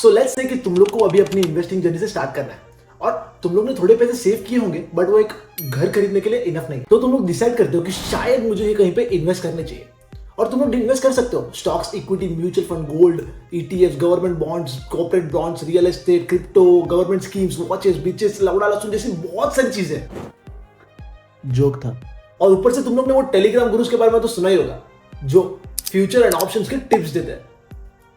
So let's say कि तुम लोग को अभी अपनी इन्वेस्टिंग जर्नी से स्टार्ट करना है और तुम लोग ने थोड़े पैसे सेव किए होंगे बट वो एक घर खरीदने के लिए इनफ नहीं, तो तुम लोग डिसाइड करते हो कि शायद मुझे ये कहीं पे इन्वेस्ट करने चाहिए। और तुम लोग इन्वेस्ट कर सकते हो stocks, equity, mutual fund, gold, ETF, government bonds, corporate bonds, real estate, crypto, government schemes, watches, beaches, लौड़ा लहसुन जैसी बहुत सारी चीजें। जोक था। और ऊपर से तुम लोग ने वो टेलीग्राम गुरुज के बारे में तो सुना ही होगा जो फ्यूचर एंड ऑप्शंस के टिप्स देते हैं,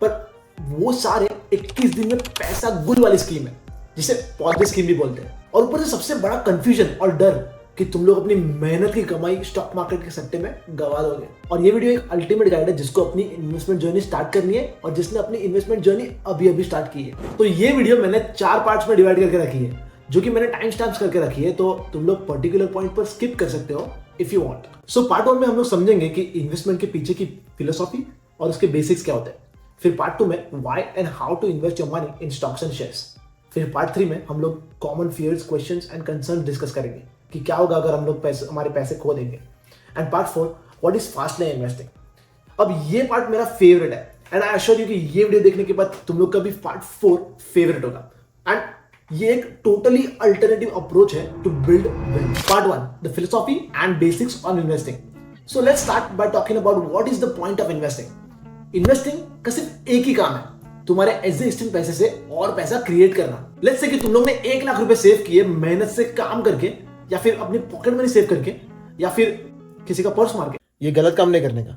पर वो सारे 21 दिन में पैसा गुल वाली स्कीम है जिसे पॉजिटिव स्कीम भी बोलते हैं। और ऊपर से सबसे बड़ा कंफ्यूजन और डर कि तुम लोग अपनी मेहनत की कमाई स्टॉक मार्केट के सट्टे में गवा दोगे। और ये वीडियो एक अल्टीमेट गाइड है जिसको अपनी इन्वेस्टमेंट जर्नी स्टार्ट करनी है और जिसने अपनी इन्वेस्टमेंट जर्नी अभी अभी स्टार्ट की है। तो ये वीडियो मैंने 4 पार्ट्स में डिवाइड करके रखी है जो कि मैंने टाइम स्टैम्प्स करके रखी है, तो तुम लोग पर्टिकुलर पॉइंट पर स्किप कर सकते हो if you want. So part 1 में हम लोग समझेंगे कि इन्वेस्टमेंट के पीछे की फिलोसॉफी और उसके बेसिक्स क्या होते हैं। फिर पार्ट 2 में why and how to invest your money in stocks and shares. फिर पार्ट 3 में हम लोग common fears, questions and concern discuss करेंगे कि क्या होगा अगर हम लोग हमारे पैसे खो देंगे। And part 4 what is fast line investing. अब ये पार्ट मेरा फेवरेट है एंड आई एश्योर यू कि ये वीडियो देखने के बाद तुम लोग का भी पार्ट 4 फेवरेट होगा। एंड ये एक टोटली अल्टरनेटिव अप्रोच है to build wealth. Part 1 the philosophy and basics on investing. So let's start by talking about what is the point of investing. Investing का सिर्फ एक ही काम है, तुम्हारे एग्जिस्टिंग पैसे से और पैसा क्रिएट करना। लेट्स से कि तुम लोग ने 1 लाख रुपए सेव किए मेहनत से काम करके, या फिर अपनी पॉकेट मनी सेव करके, या फिर किसी का पर्स मार के। ये गलत काम नहीं करने का,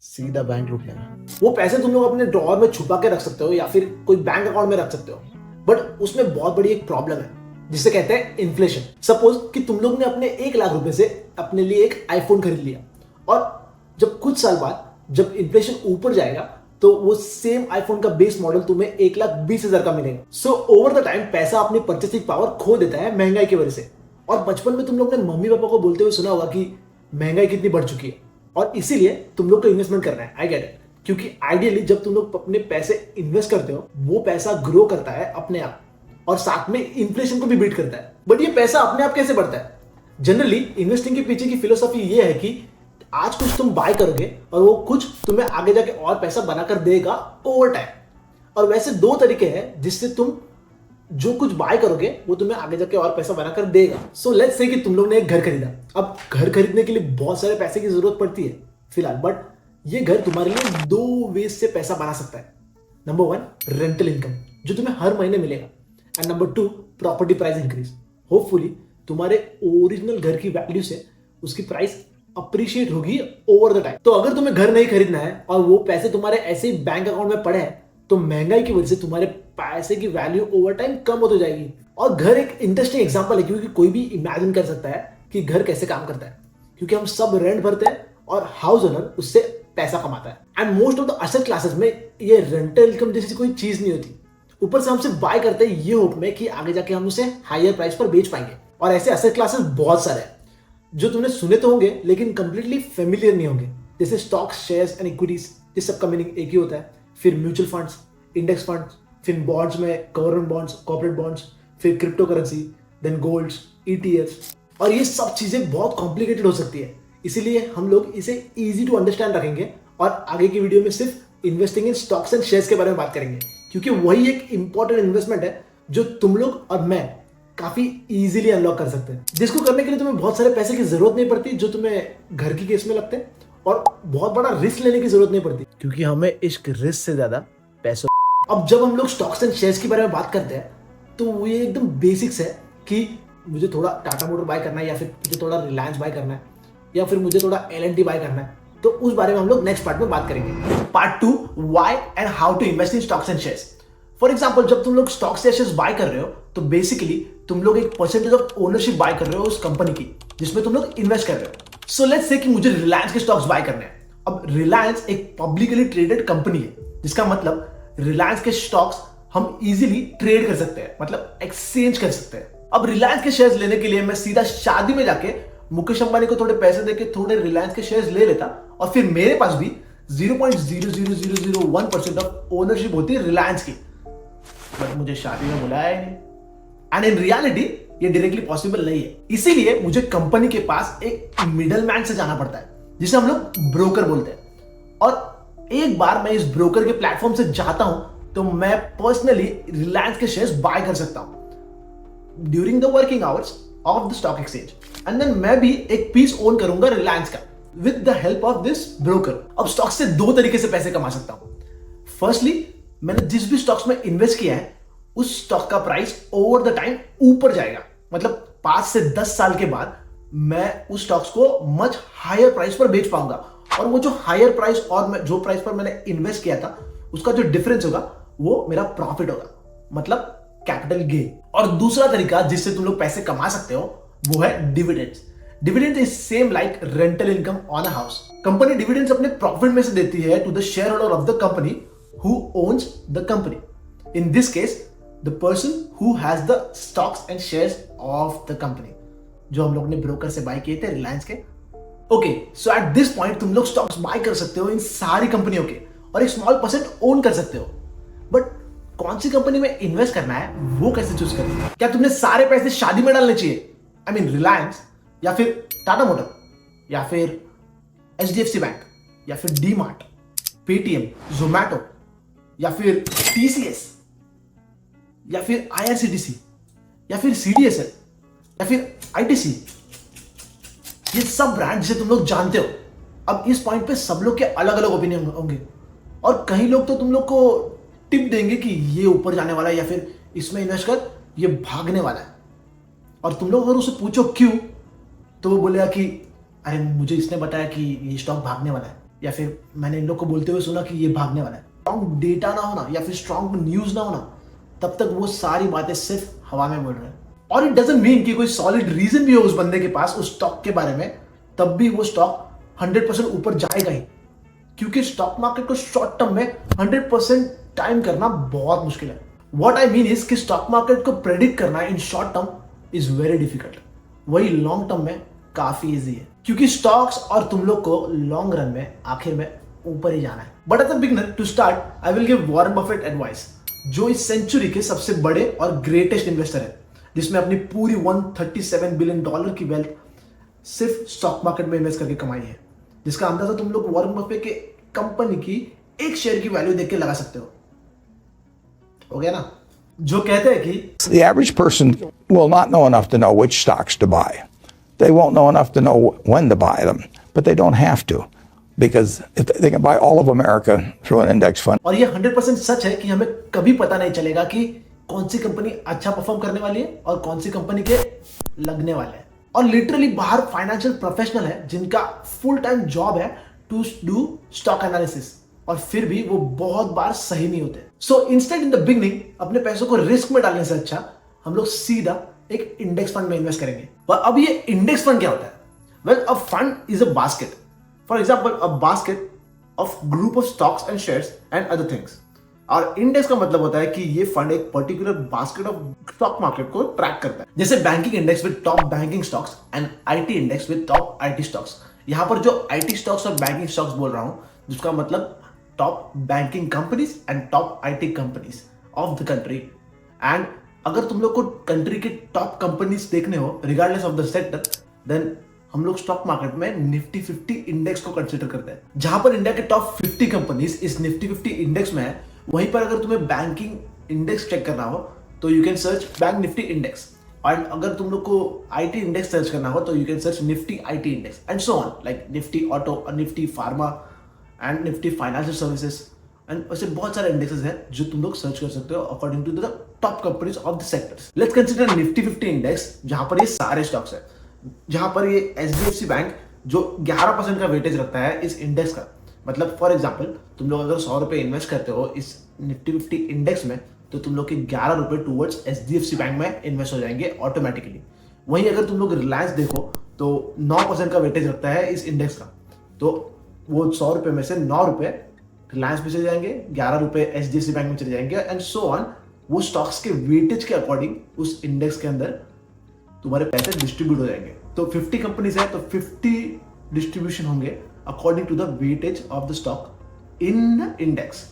सीधा बैंक लूटने का। वो पैसे तुम लोग अपने ड्रॉअर में छुपा के रख सकते हो या फिर कोई बैंक अकाउंट में रख सकते हो, बट उसमें बहुत बड़ी एक प्रॉब्लम है जिसे कहते हैं इन्फ्लेशन। सपोज कि तुम लोग ने अपने 1 लाख रुपए से अपने लिए एक आईफोन खरीद लिया और जब कुछ साल बाद जब इन्फ्लेशन ऊपर जाएगा तो वो सेम आईफोन का बेस मॉडल तुम्हें 1,20,000 का मिलेगा। सो ओवर द टाइम पैसा अपनी परचेसिंग पावर खो देता है महंगाई की वजह से। और बचपन में तुम लोग ने मम्मी पापा को बोलते हुए सुना होगा कि महंगाई कितनी बढ़ चुकी है और इसीलिए तुम लोग को इन्वेस्टमेंट करना है। आई गेट इट, क्योंकि आइडियली जब तुम लोग अपने पैसे इन्वेस्ट करते हो वो पैसा ग्रो करता है अपने आप और साथ में इन्फ्लेशन को भी बीट करता है। बट ये पैसा अपने आप कैसे बढ़ता है? जनरली इन्वेस्टिंग के पीछे की फिलोसॉफी ये है कि आज कुछ तुम बाय करोगे और वो कुछ तुम्हें आगे जाके और पैसा बनाकर देगा ओवर टाइम। और वैसे 2 तरीके हैं जिससे तुम जो कुछ बाय करोगे वो तुम्हें आगे जाके और पैसा बनाकर देगा। सो लेट्स से कि तुम लोग ने एक घर खरीदा। अब घर खरीदने के लिए बहुत सारे पैसे की जरूरत पड़ती है फिलहाल, बट ये घर तुम्हारे लिए 2 वेज से पैसा बना सकता है। नंबर 1 रेंटल इनकम जो तुम्हें हर महीने मिलेगा, and number 2 property price increase. Hopefully तुम्हारे ओरिजिनल घर की वैल्यू से उसकी प्राइस अप्रिशिएट होगी ओवर द टाइम। तो अगर तुम्हें घर नहीं खरीदना है और वो पैसे तुम्हारे ऐसे ही बैंक अकाउंट में पड़े हैं तो महंगाई की वजह से तुम्हारे पैसे की वैल्यू ओवर टाइम कम होती जाएगी। और घर एक इंटरेस्टिंग एग्जांपल है क्योंकि कोई भी इमेजिन कर सकता है कि घर कैसे काम करता है, क्योंकि हम सब रेंट भरते हैं और हाउस ओनर उससे पैसा कमाता है। And most of the asset classes में ये रेंटल इनकम जैसी कोई चीज नहीं होती। ऊपर से हम सिर्फ बाय करते हैं ये होप में कि आगे जाके हम उसे हायर प्राइस पर बेच पाएंगे। और ऐसे असेट क्लासेस बहुत सारे हैं जो तुमने सुने तो होंगे लेकिन कंप्लीटली फेमिलियर नहीं होंगे, जैसे स्टॉक्स, शेयर्स एंड इक्विटीज, जिस सबका मीनिंग एक ही होता है। फिर म्यूचुअल फंड्स, इंडेक्स फंड्स, फिर बॉन्ड्स में गवर्नमेंट बॉन्ड्स, कॉर्पोरेट बॉन्ड्स, फिर crypto currency, then golds, ETFs. और ये सब चीजें बहुत कॉम्प्लिकेटेड हो सकती है, इसीलिए हम लोग इसे इजी टू अंडरस्टैंड रखेंगे और आगे की वीडियो में सिर्फ investing in stocks and shares के बारे में बात करेंगे, क्योंकि वही एक इंपॉर्टेंट इन्वेस्टमेंट है जो तुम लोग और मैं काफी इजीली अनलॉक कर सकते हैं, जिसको करने के लिए तुम्हें बहुत सारे पैसे की जरूरत नहीं पड़ती जो तुम्हें घर की केस में लगते हैं, और बहुत बड़ा रिस्क लेने की जरूरत नहीं पड़ती क्योंकि हमें इश्क रिस्क से ज्यादा पैसों। अब जब हम लोग स्टॉक्स एंड शेयर्स के बारे में बात करते हैं तो ये एकदम बेसिक्स है कि मुझे थोड़ा टाटा मोटर बाय करना है, या फिर मुझे थोड़ा रिलायंस बाय करना है, या फिर मुझे थोड़ा L&T बाय करना है। तो उस बारे में हम लोग नेक्स्ट पार्ट में बात करेंगे। Part 2 why and how to invest in stocks and shares. For example जब तुम लोग स्टॉक्स या शेयर्स बाय कर रहे हो तो बेसिकली तुम लोग एक परसेंटेज ऑफ ओनरशिप बाय कर रहे हो उस कंपनी की जिसमें तुम लोग इन्वेस्ट कर रहे हो। सो लेट्स से कि मुझे रिलायंस के स्टॉक्स बाय करने हैं। अब रिलायंस एक पब्लिकली ट्रेडेड कंपनी है, जिसका मतलब रिलायंस के स्टॉक्स हम इजीली ट्रेड कर सकते हैं, मतलब एक्सचेंज कर सकते हैं। अब रिलायंस के शेयर्स लेने के लिए मैं सीधा शादी में जाके मुकेश अंबानी को थोड़े पैसे देके थोड़े रिलायंस के शेयर्स ले लेता और फिर मेरे पास भी 0.00001% ऑफ ओनरशिप होती है रिलायंस की, बट मुझे शादी में बुलाया ही नहीं। एंड इन रियलिटी ये डायरेक्टली पॉसिबल नहीं है, इसीलिए मुझे कंपनी के पास एक मिडल मैन से जाना पड़ता है जिसे हम लोग ब्रोकर बोलते हैं। और एक बार मैं इस ब्रोकर के प्लेटफॉर्म से जाता हूं तो मैं पर्सनली रिलायंस के शेयर्स बाय कर सकता हूं during the working hours of the stock exchange, and then मैं भी एक पीस ओन करूंगा रिलायंस का with the help of this broker. अब स्टॉक से दो तरीके से पैसे कमा सकता हूं। फर्स्टली, मैंने जिस भी स्टॉक्स में इन्वेस्ट किया है उस स्टॉक का प्राइस ओवर द टाइम ऊपर जाएगा, मतलब 5 से 10 साल के बाद मैं उस स्टॉक्स को मच हायर प्राइस पर बेच पाऊंगा, और वो जो हायर प्राइस और जो प्राइस पर मैंने इन्वेस्ट किया था उसका जो डिफरेंस होगा वो मेरा प्रॉफिट होगा, मतलब कैपिटल गेन। और दूसरा तरीका जिससे तुम लोग पैसे कमा सकते हो वो है dividends. Dividend is same like rental income on a house. Company dividends अपने प्रॉफिट में से देती है to the shareholder of the company who owns the company, in this case the person who has the stocks and shares of the company, जो हम लोग ने broker से बाय किए थे रिलायंस के। Okay, so at this point तुम लोग स्टॉक्स बाय कर सकते हो इन सारी कंपनियों के और एक स्मॉल परसेंट ओन कर सकते हो, बट कौन सी कंपनी में इन्वेस्ट करना है वो कैसे चूज करना है? क्या तुमने सारे पैसे शादी में डालने चाहिए, आई मीन रिलायंस या फिर टाटा मोटर या फिर एचडीएफसी बैंक या फिर डी मार्ट, पेटीएम, जोमैटो या फिर टीसीएस या फिर आईआरसीटीसी या फिर सीडीएसएल या फिर आईटीसी, ये सब ब्रांड जिसे तुम लोग जानते हो। अब इस पॉइंट पे सब लोग के अलग अलग ओपिनियन होंगे, और कई लोग तो तुम लोग को टिप देंगे कि ये ऊपर जाने वाला है या फिर इसमें इन्वेस्ट कर, ये भागने वाला है। और तुम लोग अगर उसे पूछो क्यों, तो वो बोलेगा कि अरे मुझे इसने बताया कि ये स्टॉक भागने वाला है, या फिर मैंने इन लोग को बोलते हुए सुना कि ये भागने वाला है। स्ट्रॉन्ग डेटा ना होना या फिर स्ट्रॉन्ग न्यूज ना होना, तब तक वो सारी बातें सिर्फ हवा में बोल रहे हैं। और इट डजंट मीन कि कोई सॉलिड रीजन भी हो उस बंदे के पास उस स्टॉक के बारे में, तब भी वो स्टॉक 100% ऊपर जाएगा ही, क्योंकि स्टॉक मार्केट को शॉर्ट टर्म में 100% टाइम करना बहुत मुश्किल है। व्हाट आई मीन इज कि स्टॉक मार्केट को प्रेडिक्ट करना in short term is very difficult, वही लॉन्ग टर्म में काफी इजी है, क्योंकि स्टॉक्स और तुम लोग को लॉन्ग रन में आखिर में ऊपर ही जाना है। But as a beginner to start I will give Warren Buffett advice, जो इस सेंचुरी के सबसे बड़े और ग्रेटेस्ट इन्वेस्टर है, जिसमें अपनी पूरी $137 बिलियन की वेल्थ सिर्फ स्टॉक मार्केट में इन्वेस्ट करके कमाई है, जिसका अंदाजा तुम लोग वॉरेन बफेट के कंपनी की एक शेयर की वैल्यू देख के लगा सकते हो गया ना? जो कहते हैं कि the average person will not know enough to know which stocks to buy. They won't know enough to know when to buy them, but they don't have to, because if they can buy all of America through an index fund. और ये 100% सच है कि हमें कभी पता नहीं चलेगा कि कौन सी कंपनी अच्छा परफॉर्म करने वाली है और कौन सी कंपनी के लगने वाले हैं। और लिटरली बाहर फाइनेंशियल प्रोफेशनल है जिनका फुल टाइम जॉब है टू डू स्टॉक एनालिसिस, और फिर भी वो बहुत बार सही नहीं होते। So instead in the beginning अपने पैसों को रिस्क में डालने से अच्छा हम लोग सीधा एक इंडेक्स फंड में इन्वेस्ट करेंगे। पर अब ये इंडेक्स फंड क्या होता है? Well, a fund is a basket, for example a basket of group of stocks and shares and other things. और इंडेक्स का मतलब होता है कि ये फंड एक particular basket of stock market को ट्रैक करता है, जैसे banking index with top banking stocks and IT index with top IT stocks. यहां पर जो आईटी स्टॉक्स और बैंकिंग स्टॉक्स बोल रहा हूं, जिसका मतलब top banking companies and top IT companies of the country. And अगर तुम लोग को कंट्री के टॉप कंपनीज देखने हो regardless of the sector, then हम लोग स्टॉक मार्केट में निफ्टी 50 इंडेक्स को कंसीडर करते हैं। जहां पर इंडिया के टॉप 50 कंपनीज इस निफ्टी 50 इंडेक्स में है, वहीं पर अगर तुम्हें बैंकिंग इंडेक्स चेक करना हो तो you can search bank Nifty index, और अगर तुम लोग को आईटी इंडेक्स सर्च करना हो तो you can search Nifty IT index and so on, like Nifty auto, Nifty pharma and Nifty financial services, and ऐसे बहुत सारे इंडेक्सेस हैं जो तुम लोग सर्च कर सकते हो according to the top companies of the sectors. Let's consider Nifty 50 index, जहां पर ये सारे स्टॉक्स है, जहां पर ये एचडीएफसी बैंक जो 11% का वेटेज रखता है इस इंडेक्स का। मतलब फॉर एग्जांपल तुम लोग अगर 100 रुपए इन्वेस्ट करते हो इस निफ्टी 50 इंडेक्स में, तो तुम लोग के 11 रुपए टूवर्ड्स एचडीएफसी बैंक में इन्वेस्ट हो जाएंगे ऑटोमेटिकली। वहीं अगर तुम लोग रिलायंस देखो तो 9% का वेटेज रखता है इस इंडेक्स का, तो वो 100 रुपए में से 9 रुपए रिलायंस में चले जाएंगे, 11 रुपए एचडीएफसी बैंक में चले जाएंगे एंड सो ऑन। वो स्टॉक्स के वेटेज के अकॉर्डिंग उस इंडेक्स के अंदर तुम्हारे पैसे डिस्ट्रीब्यूट हो जाएंगे। तो 50 कंपनीज है तो 50 डिस्ट्रीब्यूशन होंगे according to the weightage of the stock in the index.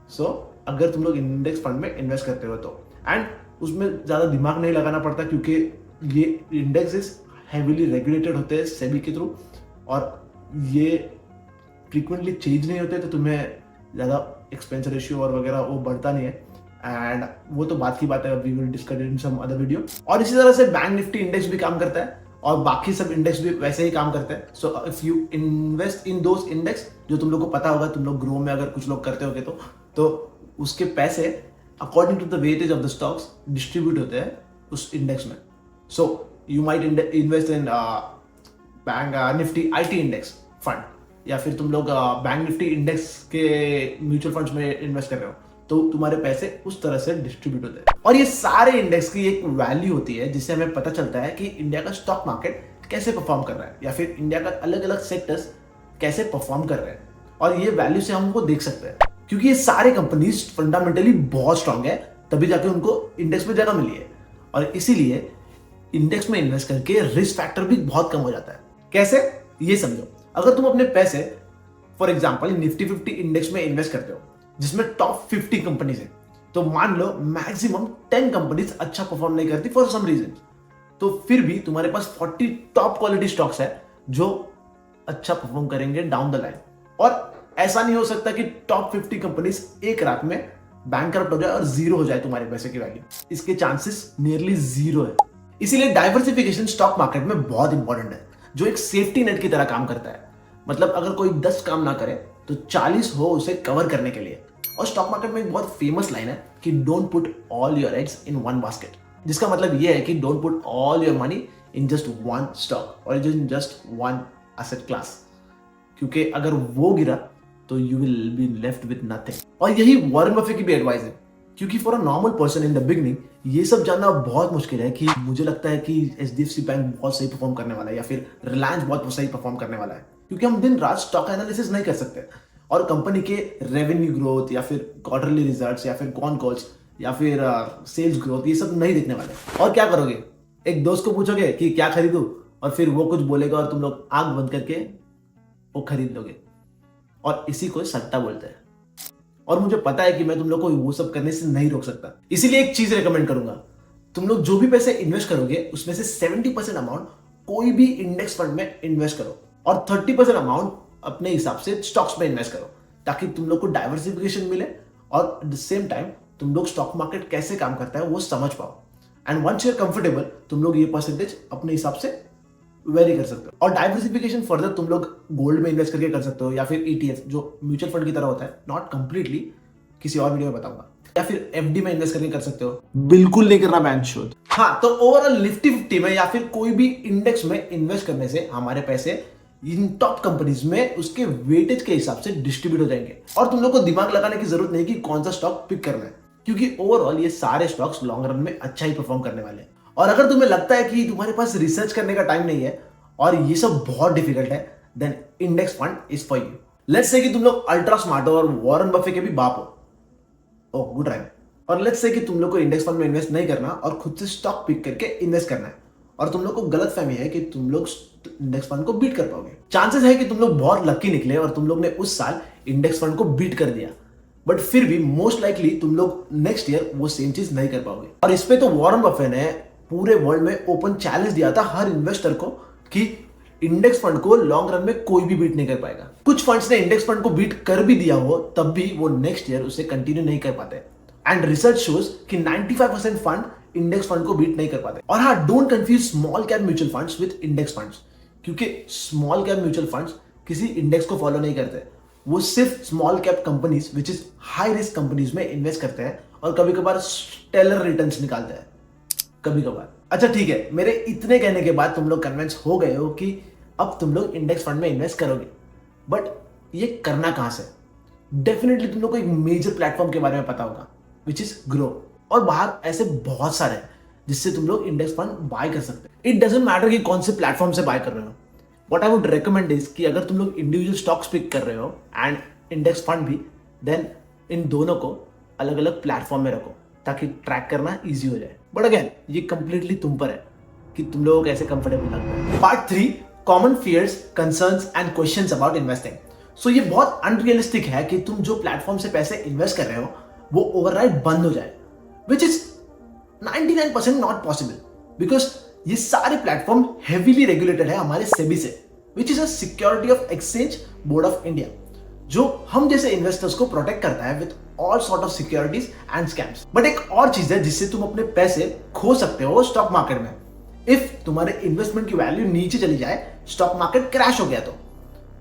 So अगर तुम लोग इंडेक्स फंड में इन्वेस्ट करते हो तो, एंड उसमें ज्यादा दिमाग नहीं लगाना पड़ता, क्योंकि ये इंडेक्सेस हेवीली रेगुलेटेड होते हैं सेबी के थ्रू, और ये फ्रीक्वेंटली चेंज नहीं होते, तो तुम्हें ज़्यादा एक्सपेंस रेशियो और वगैरह वो बढ़ता नहीं है, एंड वो तो बात की बात है, we will discuss in some other video. और इसी तरह से बैंक निफ्टी इंडेक्स भी काम करता है और बाकी सब इंडेक्स भी वैसे ही काम करते हैं। So if you invest in those index, जो तुम लोग को पता होगा, तुम लोग ग्रो में अगर कुछ लोग करते होगे तो उसके पैसे according to the weightage of the stocks distribute होते हैं उस इंडेक्स में। So you might invest in bank Nifty IT index fund, या फिर तुम लोग बैंक निफ्टी इंडेक्स के म्यूचुअल फंड्स में इन्वेस्ट कर रहे हो, तो तुम्हारे पैसे उस तरह से डिस्ट्रीब्यूट होते हैं। और ये सारे इंडेक्स की एक वैल्यू होती है जिससे हमें पता चलता है कि इंडिया का स्टॉक मार्केट कैसे परफॉर्म कर रहा है, या फिर इंडिया का अलग अलग सेक्टर्स कैसे परफॉर्म कर रहे हैं। और ये वैल्यू से हम उनको देख सकते हैं, क्योंकि ये सारे कंपनीज फंडामेंटली बहुत स्ट्रांग है, तभी जाके उनको इंडेक्स में जगह मिली है। और इसीलिए इंडेक्स में इन्वेस्ट करके रिस्क फैक्टर भी बहुत कम हो जाता है। कैसे, ये समझो। अगर तुम अपने पैसे फॉर एग्जांपल निफ्टी 50 इंडेक्स में इन्वेस्ट करते हो जिसमें टॉप 50 कंपनीज है, तो मान लो मैक्सिमम 10 कंपनीज अच्छा परफॉर्म नहीं करती फॉर सम रीजन, तो फिर भी तुम्हारे पास 40 टॉप क्वालिटी स्टॉक्स है जो अच्छा परफॉर्म करेंगे डाउन द लाइन। और ऐसा नहीं हो सकता कि टॉप 50 कंपनीज एक रात में बैंकरप्ट हो जाए और जीरो हो जाए तुम्हारे पैसे की वैल्यू, इसके चांसेस नियरली जीरो है। इसीलिए डाइवर्सिफिकेशन स्टॉक मार्केट में बहुत इंपॉर्टेंट है, जो एक सेफ्टी नेट की तरह काम करता है। मतलब अगर कोई 10 काम ना करे तो 40 हो उसे कवर करने के लिए। और स्टॉक मार्केट में एक बहुत फेमस लाइन है कि don't put all your eggs in one basket, जिसका मतलब यह है कि don't put all your money in just one stock और in just one asset class, क्योंकि अगर वो गिरा तो you will be left with nothing. और यही वॉरेन बफेट की भी एडवाइस है, क्योंकि for a normal person in the beginning ये सब जानना बहुत मुश्किल है कि मुझे लगता है कि HDFC बैंक बहुत सही परफॉर्म करने वाला है या फिर रिलायंस बहुत सही परफॉर्म करने वाला है, क्योंकि हम दिन रात स्टॉक एनालिसिस नहीं कर सकते और कंपनी के रेवेन्यू ग्रोथ या फिर क्वार्टरली रिजल्ट्स या फिर कॉन कॉल्स या फिर सेल्स ग्रोथ ये सब नहीं देखने वाले। और क्या करोगे, एक दोस्त को पूछोगे कि क्या खरीदूं, और फिर वो कुछ बोलेगा और तुम लोग आंख बंद करके वो खरीद लोगे, और इसी को सट्टा बोलते हैं। और मुझे पता है कि मैं तुम लोग को वो सब करने से नहीं रोक सकता, इसीलिए एक चीज रेकमेंड करूंगा, तुम लोग जो भी पैसे इन्वेस्ट करोगे उसमें से 70% अमाउंट कोई भी इंडेक्स फंड में इन्वेस्ट करो और 30% अमाउंट अपने हिसाब से स्टॉक्स में इन्वेस्ट करो, ताकि तुम लोग को डाइवर्सिफिकेशन मिले और एट द सेम टाइम तुम लोग स्टॉक मार्केट कैसे काम करता है वो समझ पाओ। And once you are comfortable, तुम लोग ये परसेंटेज अपने हिसाब से वेरी कर सकते हो। और डाइवर्सिफिकेशन फर्दर तुम लोग गोल्ड में इन्वेस्ट करके कर सकते हो, या फिर ETF जो म्यूचुअल फंड की तरह होता है, नॉट कंप्लीटली, किसी और वीडियो में बताऊंगा, या फिर FD में इन्वेस्ट करके कर सकते हो। बिल्कुल नहीं करना बैंक शोध। हाँ, तो ओवरऑल निफ्टी 50 में या फिर कोई भी इंडेक्स में इन्वेस्ट करने से हमारे पैसे इन टॉप कंपनीज में उसके वेटेज के हिसाब से डिस्ट्रीब्यूट हो जाएंगे, और तुम लोग को दिमाग लगाने की जरूरत नहीं कि कौन सा स्टॉक पिक करना है, क्योंकि ओवरऑल ये सारे स्टॉक्स लॉन्ग रन में अच्छा ही परफॉर्म करने वाले हैं। और अगर तुम्हें लगता है कि तुम्हारे पास रिसर्च करने का टाइम नहीं है और ये सब बहुत डिफिकल्ट है, then index fund is for you. Let's say कि तुम लोग अल्ट्रा स्मार्ट हो और वॉरेन बफे के भी बाप हो, ओह गुड राइम। और लेट्स से कि तुम लोग को इंडेक्स फंड में इन्वेस्ट नहीं करना और खुद से स्टॉक पिक करके इन्वेस्ट करना है, और तुम लोग को गलत फहमी है कि तुम लोग इंडेक्स फंड को बीट कर पाओगे। चांसेस है कि तुम लोग बहुत लकी निकले और तुम लोग ने उस साल इंडेक्स फंड को बीट कर दिया, बट फिर भी मोस्ट लाइकली तुम लोग नेक्स्ट ईयर वो सेम चीज नहीं कर पाओगे। और इस पे तो वॉरेन बफे ने पूरे वर्ल्ड में ओपन चैलेंज दिया था हर इन्वेस्टर को कि इंडेक्स फंड को लॉन्ग रन में कोई भी बीट नहीं कर पाएगा। कुछ फंड्स ने इंडेक्स फंड को बीट कर भी दिया हो, तब भी वो नेक्स्ट ईयर उसे कंटिन्यू नहीं कर पाते। एंड रिसर्च शोज कि 95% फंड इंडेक्स फंड को बीट नहीं कर पाते। और हाँ, don't confuse small cap mutual funds with index funds, क्योंकि स्मॉल कैप म्यूचुअल फंड्स किसी इंडेक्स को फॉलो नहीं करते, वो सिर्फ small cap companies which is high risk companies में इन्वेस्ट करते हैं और कभी कभार स्टेलर रिटर्न्स निकालते हैं, कभी कभार। अच्छा ठीक है, मेरे इतने कहने के बाद तुम लोग कन्विंस हो गए हो कि अब तुम लोग इंडेक्स फंड में इन्वेस्ट करोगे, बट ये करना कहां से? डेफिनेटली तुम लोग को एक मेजर प्लेटफॉर्म के बारे में पता होगा विच इज ग्रो, और बाहर ऐसे बहुत सारे हैं जिससे तुम लोग इंडेक्स फंड बाय कर सकते हैं। इट डजंट मैटर कि कौन से प्लेटफॉर्म से बाय कर रहे हो। What I would recommend is कि अगर तुम लोग इंडिविजुअल स्टॉक्स पिक कर रहे हो एंड इंडेक्स फंड भी, देन इन दोनों को अलग अलग प्लेटफॉर्म में रखो ताकि ट्रैक करना ईजी हो जाए। बट अगेन ये कंप्लीटली तुम पर है कि तुम लोगों को कैसे कंफर्टेबल लगता है। Part 3, common fears, concerns and questions about investing. So ये बहुत अनरियलिस्टिक है कि तुम जो प्लेटफॉर्म से पैसे इन्वेस्ट कर रहे हो वो ओवरनाइट बंद हो जाए, which is 99% not possible, because ये सारे प्लेटफॉर्म हेवीली रेगुलेटेड है हमारे सेबी से, which is a security of exchange board of India. जो हम जैसे इन्वेस्टर्स को प्रोटेक्ट करता है with all sort of securities and scams. But एक और चीज है जिससे तुम अपने पैसे खो सकते हो स्टॉक मार्केट में। इफ तुम्हारे इन्वेस्टमेंट की वैल्यू नीचे चली जाए, स्टॉक मार्केट क्रैश हो गया तो।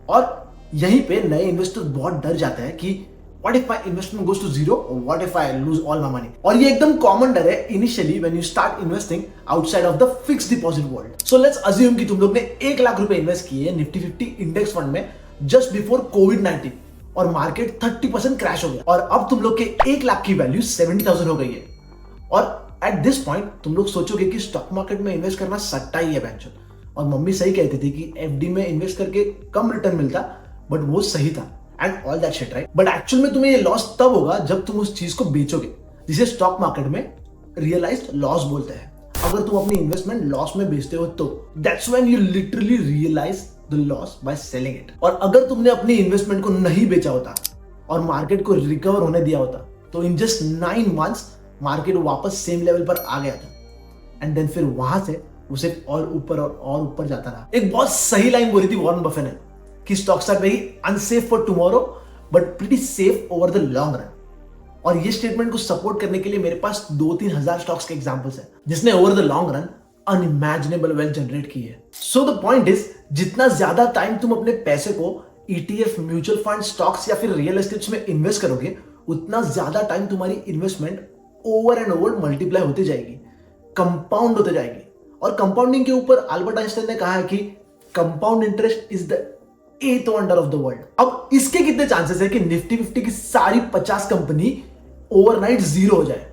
और यहीं पे नए इन्वेस्टर बहुत डर जाते हैं कि what if my investment goes to zero, what if I lose all my money. और ये एकदम कॉमन डर है initially when you start investing outside of the fixed deposit world. So let's assume कि तुम लोग ने 1 लाख रुपए इन्वेस्ट किए निफ्टी 50 इंडेक्स फंड में जस्ट बिफोर कोविड-19 और मार्केट 30% क्रैश हो गया और अब तुम लोग के 1 लाख की वैल्यू 70,000 हो गई है। और एट दिस पॉइंट तुम लोग सोचोगे कि स्टॉक मार्केट में इन्वेस्ट करना सट्टा ही है बेंचो। और मम्मी सही कहती थी कि एफडी में इन्वेस्ट करके कम रिटर्न मिलता, बट वो सही था and all that shit, right? But actual में तुम्हें ये लॉस तब होगा जब तुम उस चीज को बेचोगे, जिसे स्टॉक मार्केट में रियलाइज्ड लॉस बोलते हैं। अगर तुम अपनी इन्वेस्टमेंट लॉस में बेचते हो तो that's when you literally realise the loss by selling it. और अगर तुमने अपनी इन्वेस्टमेंट को नहीं बेचा होता और मार्केट को रिकवर होने दिया होता तो इन जस्ट 9 मंथ्स मार्केट वापस सेम लेवल पर आ गया था एंड देन फिर वहां से उसे और ऊपर जाता रहा। एक बहुत सही लाइन बोली थी वॉरेन बफेट ने कि stocks are very unsafe for tomorrow but pretty safe over the long run. और ये स्टेटमेंट को सपोर्ट करने के लिए मेरे पास 2-3 हजार स्टॉक्स के एग्जांपल्स हैं जिसने over the long run unimaginable wealth generate की है। सो द पॉइंट इज, जितना ज्यादा टाइम तुम अपने पैसे को ETF, म्यूचुअल फंड, स्टॉक्स या फिर रियल एस्टेट्स में इन्वेस्ट करोगे, उतना ज्यादा टाइम तुम्हारी investment over and over multiply होती जाएगी, कंपाउंड होते जाएगी। और कंपाउंडिंग के ऊपर अल्बर्ट आइंस्टाइन ने कहा है कि compound interest is the 8th wonder of the world. अब इसके कितने चांसेस है कि निफ्टी 50 की सारी 50 कंपनी ओवरनाइट जीरो हो जाए?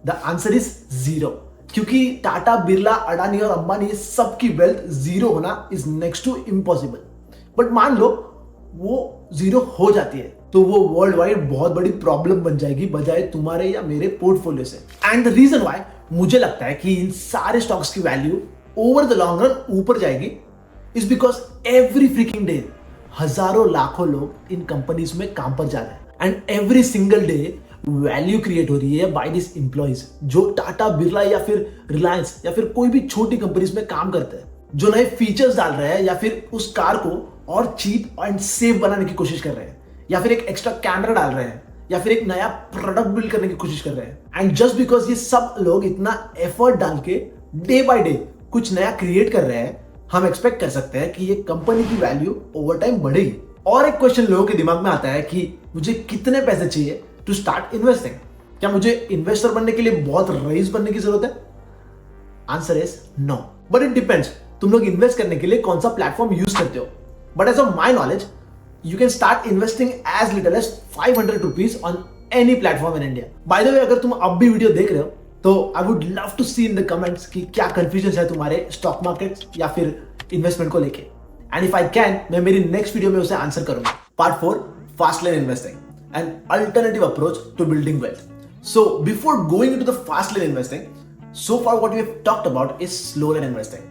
द आंसर इज 0, क्योंकि टाटा, बिरला, अडानी और अंबानी सबकी वेल्थ जीरो होना is next to impossible. But मान लो वो जीरो हो जाती है तो वो वर्ल्ड वाइड बहुत बड़ी प्रॉब्लम बन जाएगी बजाय तुम्हारे या मेरे पोर्टफोलियो से। एंड द रीजन व्हाई मुझे लगता है कि इन सारे स्टॉक्स की value over the long run ऊपर जाएगी is because every freaking day हजारों लाखों लोग इन कंपनीज में काम पर जा रहे हैं and every single day value create हो रही है बाय दिस एम्प्लॉइज जो टाटा, बिरला या फिर रिलायंस या फिर कोई भी छोटी कंपनीज में काम करते हैं, जो नए फीचर्स डाल रहे हैं या फिर उस कार को और चीप एंड सेफ बनाने की कोशिश कर रहे हैं, या फिर एक एक्स्ट्रा कैमरा डाल रहे हैं, या फिर एक नया प्रोडक्ट बिल्ड करने की कोशिश कर रहे हैं। एंड जस्ट बिकॉज ये सब लोग इतना एफर्ट डाल के डे बाय डे कुछ नया क्रिएट कर रहे हैं, हम एक्सपेक्ट कर सकते हैं कि ये कंपनी की वैल्यू ओवर टाइम बढ़ेगी। और एक क्वेश्चन लोगों के दिमाग में आता है कि मुझे कितने पैसे चाहिए टू स्टार्ट इन्वेस्टिंग? क्या मुझे इन्वेस्टर बनने के लिए बहुत रईस बनने की जरूरत है? Answer is no, but it depends तुम लोग इन्वेस्ट करने के लिए कौन सा प्लेटफॉर्म यूज करते हो। But as of my knowledge you can start investing as little as 500 rupees on any platform in India. By the way, अगर तुम अब भी वीडियो देख रहे हो तो I would love to see in the comments कि क्या confusions है तुम्हारे स्टॉक मार्केट या फिर इन्वेस्टमेंट को लेके, and if I can मैं मेरी नेक्स्ट वीडियो में उसे आंसर करूंगा। Part 4, fast lane investing, an alternative approach to building wealth. So before going into the fast lane investing, so far what we have talked about is slow lane investing.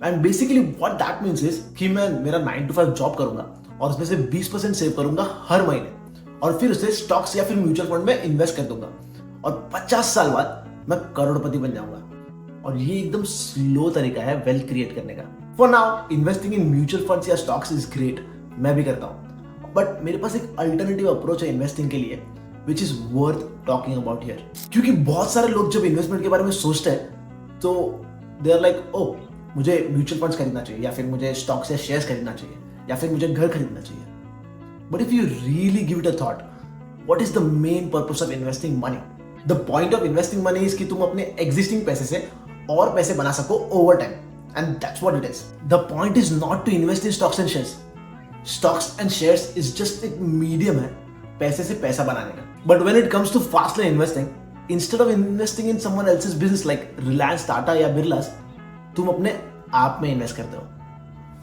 And basically what that means is कि मैं मेरा 9 to 5 job करूंगा और उसमें से 20% save करूंगा हर महीने और फिर उसे स्टॉक्स या फिर म्यूचुअल फंड में इन्वेस्ट कर दूंगा और 50 साल बाद मैं करोड़पति बन जाऊंगा। और ये एकदम स्लो तरीका है वेल्थ क्रिएट करने का। For now investing in mutual funds या स्टॉक्स इज ग्रेट, मैं भी करता हूँ, बट मेरे पास एक अल्टरनेटिव अप्रोच है इन्वेस्टिंग के लिए which is worth talking about here. क्योंकि बहुत सारे लोग जब इन्वेस्टमेंट के बारे में सोचते हैं तो दे आर लाइक, ओ मुझे म्यूचुअल फंड्स खरीदना चाहिए या फिर मुझे स्टॉक्स या शेयर्स खरीदना चाहिए या फिर मुझे घर खरीदना चाहिए। But if you really give it a thought, what is the main purpose of investing money? The point of investing money is कि तुम अपने एग्जिस्टिंग पैसे से और पैसे बना सको over time, and that's what it is. The point is not to invest in stocks and shares. Stocks and shares is just एक मीडियम है पैसे से पैसा बनाने का। But when it comes to fast lane investing, instead of investing in someone else's business like Reliance, Tata या बिरलास, तुम अपने आप में इन्वेस्ट करते हो,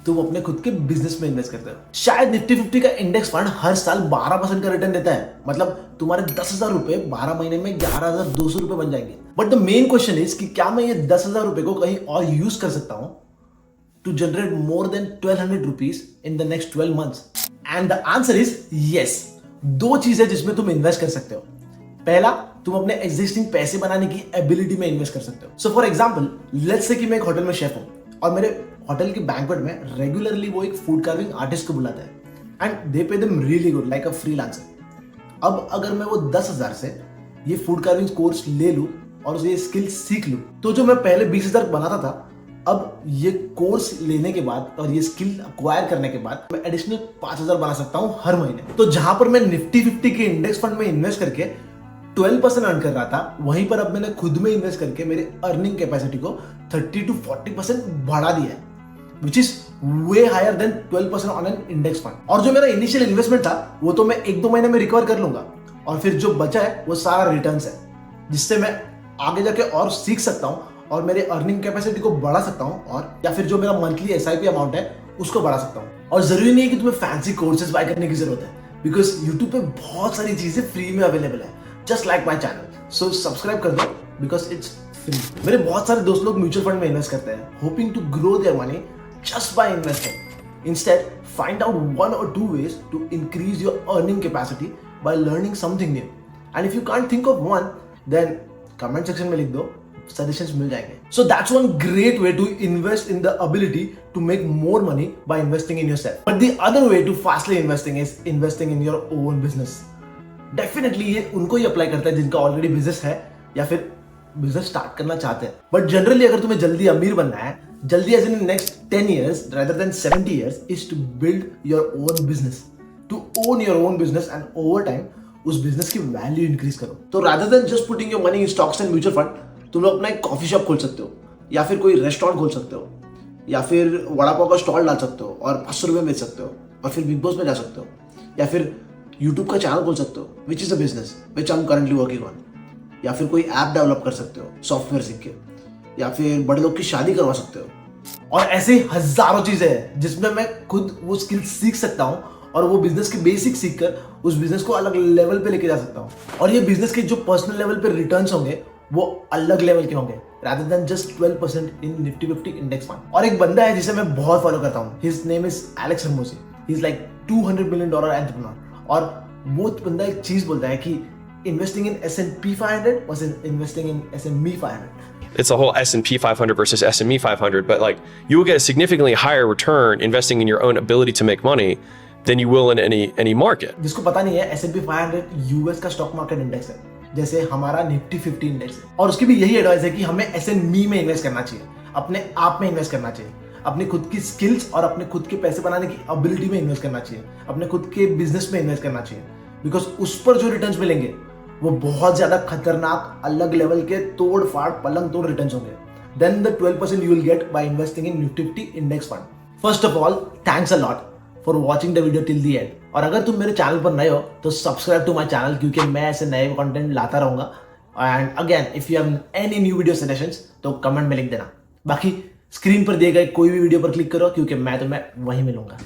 तुम अपने खुद के बिजनेस में इन्वेस्ट करते हो। शायद निफ्टी 50 का इंडेक्स फंड हर साल 12% का रिटर्न देता है, मतलब तुम्हारे 10,000 रुपए 12 महीने में 11,200 रुपए बन जाएंगे। But the main question is कि क्या मैं ये 10,000 रुपए को कहीं और यूज कर सकता हूं to generate more than 1,200 rupees in the next 12 months? And the answer is yes. 2 चीजें जिसमें तुम इन्वेस्ट कर सकते हो। पहला, तुम अपने एग्जिस्टिंग पैसे बनाने की एबिलिटी में इन्वेस्ट कर सकते हो। So for example, let's say कि मैं एक होटल में शेफ हूं और मेरे होटल के बैंक्वेट में रेगुलरली वो एक फूड कार्विंग आर्टिस्ट को बुलाता है and they pay them really good like a freelancer. अब अगर मैं वो 10,000 से ये फूड कार्विंग कोर्स ले लूं और ये स्किल सीख लूं, तो जो मैं पहले 20,000 बनाता था, अब ये कोर्स लेने के बाद और ये स्किल अक्वायर करने के बाद मैं एडिशनल 5,000 बना सकता हूं हर महीने। तो जहां पर मैं निफ्टी 50 के इंडेक्स फंड में इन्वेस्ट करके 12% अर्न कर रहा था, वहीं पर अब मैंने खुद में इन्वेस्ट करके मेरे अर्निंग कैपेसिटी को 30 to 40% बढ़ा दिया है, which is way higher than 12% on an index fund. और जो मेरा इनिशियल इन्वेस्टमेंट था वो तो मैं 1-2 महीने में रिकवर कर लूंगा, और फिर जो बचा है वो सारा रिटर्न्स है, जिससे मैं आगे जाके और सीख सकता हूँ और मेरे अर्निंग कैपेसिटी को बढ़ा सकता हूँ, और या फिर जो मेरा मंथली एसआईपी अमाउंट है उसको बढ़ा सकता हूँ। और जरूरी नहीं है कि तुम्हें फैंसी कोर्सेज बाय करने की जरूरत है, बिकॉज यूट्यूब पे बहुत सारी चीजें फ्री में अवेलेबल है, just like my channel. So subscribe कर दो बिकॉज इट्स फ्री। मेरे बहुत सारे दोस्त लोग म्यूचुअल फंड में इन्वेस्ट करते हैं, hoping to grow their money just by investing. Instead, find out 1 or 2 ways to increase your earning capacity by learning something new. And if you can't think of one, then comment section में लिख दो, suggestions मिल जाएंगे. So that's one great way to invest in the ability to make more money by investing in yourself. But the other way to fastly investing is investing in your own business. Definitely ये उनको ही apply करता है जिनका already business है या फिर business start करना चाहते हैं। बट जनरली अगर तुम्हें जल्दी अमीर बनना है, जल्दी as in next 10 years rather than 70 years, is to build your own business, to own your own business, and over time उस बिजनेस की वैल्यू इंक्रीज करो। तो rather than just putting your money in stocks and mutual fund, तुम लोग अपना एक coffee shop खोल सकते हो, या फिर कोई रेस्टोरेंट खोल सकते हो, या फिर वड़ा पाव का स्टॉल डाल सकते हो और 500 रुपये बेच सकते हो, और फिर बिग बॉस में जा सकते हो, या फिर यूट्यूब का चैनल खोल सकते हो, which is a business which I am currently working on, या फिर कोई ऐप डेवलप कर सकते हो सॉफ्टवेयर सीख के, या फिर बड़े लोग की शादी करवा सकते हो। और ऐसे हजारों चीजें हैं जिसमें मैं खुद वो स्किल सीख सकता हूँ और वो बिजनेस के बेसिक सीख कर उस बिजनेस को अलग लेवल पे लेके जा सकता हूँ। और ये बिजनेस के जो पर्सनल लेवल पे रिटर्न्स होंगे वो अलग लेवल के होंगे, rather than just 12% in Nifty 50 index fund. और एक बंदा है जिसे मैं बहुत फॉलो करता हूँ, his name is Alex Hormozi. He is like $200 million entrepreneur. और वो बंदा एक चीज बोलता है कि investing in S&P 500 versus investing in S&P 500. It's a whole S&P 500 versus S&P 500, but like you will get a significantly higher return investing in your own ability to make money than you will in any market. जिसको पता नहीं है, S&P 500 US का stock market index है, जैसे हमारा Nifty 50 index है। और उसकी भी यही एडवाइस है कि हमें S&P में इन्वेस्ट करना चाहिए, अपने आप में इन्वेस्ट करना चाहिए, अपनी खुद की स्किल्स और अपने खुद के पैसे बनाने की एबिलिटी में इन्वेस्ट करना चाहिए, अपने खुद के बिजनेस में इन्वेस्ट करना चाहिए, बिकॉज उस पर जो रिटर्न्स मिलेंगे वो बहुत ज्यादा खतरनाक अलग लेवल के तोड़ फाड़ पलंग तोड़ रिटर्न्स होंगे then the 12% you will get by investing in Nifty 50 index fund. First of all, thanks a lot for watching the video till the end. और अगर तुम मेरे चैनल पर नए हो तो सब्सक्राइब टू माय चैनल, क्योंकि मैं ऐसे नए कंटेंट लाता रहूंगा। And again if you have any new video suggestions तो कमेंट में लिख देना। बाकी स्क्रीन पर दिए गए कोई भी वीडियो पर क्लिक करो, क्योंकि मैं तुम्हें वहीं मिलूंगा।